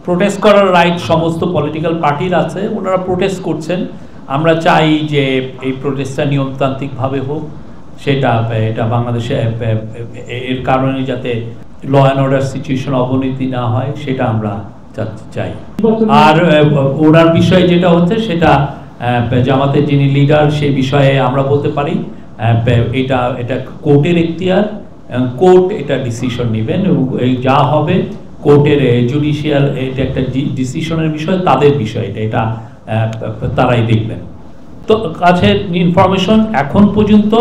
Protest করার right সমস্ত political পার্টির আছে, ওনারা প্রোটেস্ট করছেন। আমরা চাই যে এই প্রোটেস্টটা নিয়মতান্ত্রিকভাবে হোক, সেটা এটা বাংলাদেশে এর কারণে যাতে ল অ্যান্ড অর্ডার সিচুয়েশন অবনতি না হয় সেটা আমরা চাই। আর ওনার বিষয়ে যেটা হচ্ছে সেটা জামাতের যিনি লিডার সেই বিষয়ে আমরা বলতে পারি এটা কোর্টের এখতিয়ার, কোর্ট এটা ডিসিশন নেবেন এবং যা হবে কোর্টের জুডিশিয়াল এটা একটা ডিসিশনের বিষয়, তাদের বিষয় এটা তারাই দেখবেন। তো কাছে ইনফরমেশন এখন পর্যন্ত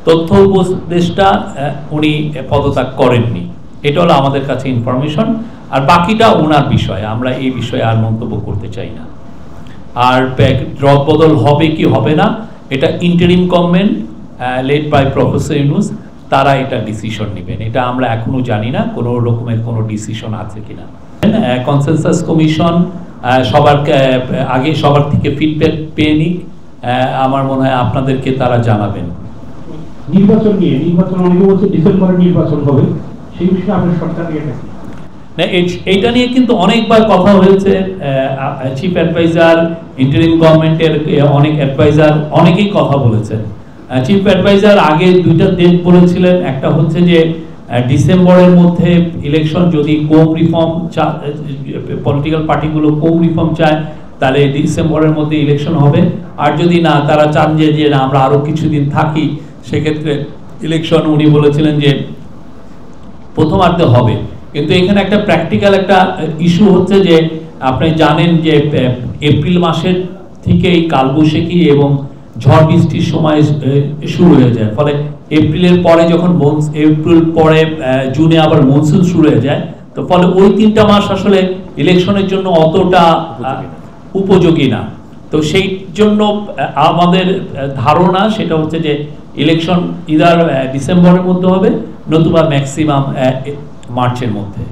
তথ্য উপদেষ্টা উনি পদত্যাগ করেননি, এটা হলো আমাদের কাছে ইনফরমেশন। আর বাকিটা ওনার বিষয়, আমরা এই বিষয়ে আর মন্তব্য করতে চাই না। আর রদবদল হবে কি হবে না এটা interim government led by professor Yunus তারা এটা ডিসিশন নেবেন, এটা আমরা এখনো জানি না কোনো রকমের কোনো ডিসিশন আছে কিনা। কনসেনসাস কমিশন সবার আগে সবার থেকে ফিডব্যাক পেয়ে নিক, আমার মনে হয় আপনাদেরকে তারা জানাবেন। নির্বাচন নিয়ে অনেকে বলছে ডিসেম্বরে নির্বাচন হবে, সেই বিষয়ে আপনার সরকার নিয়ে থাকে না? এইটা নিয়ে কিন্তু অনেকবার কথা হয়েছে, চিফ অ্যাডভাইজার, ইন্টারিম গভর্নমেন্টের অনেক অ্যাডভাইজার অনেকেই কথা বলেছেন। চিফ অ্যাডভাইজার আগে দুইটা ডেট বলেছিলেন, একটা হচ্ছে যে ডিসেম্বরের মধ্যে ইলেকশন, যদি কোম রিফর্ম পলিটিক্যাল পার্টিগুলো কোম রিফর্ম চায় তাহলে ডিসেম্বরের মধ্যে ইলেকশন হবে, আর যদি না তারা চান যে না আমরা আরও কিছুদিন থাকি সেক্ষেত্রে ইলেকশন উনি বলেছিলেন যে প্রথমার্ধে হবে। কিন্তু এখানে একটা প্র্যাকটিক্যাল একটা ইস্যু হচ্ছে যে আপনি জানেন যে এপ্রিল মাসের থেকেই কালবৈশাখী এবং ঝড় বৃষ্টির সময় শুরু হয়ে যায়, ফলে এপ্রিলের পরে যখন এপ্রিল পরে জুনে আবার মনসুন শুরু হয়ে যায়, তো ফলে ওই 3টা মাস আসলে ইলেকশনের জন্য অতটা উপযোগী না। তো সেই জন্য আমাদের ধারণা সেটা হচ্ছে যে ইলেকশন ইদার ডিসেম্বরের মধ্যে হবে, নতুবা ম্যাক্সিমাম মার্চের মধ্যে।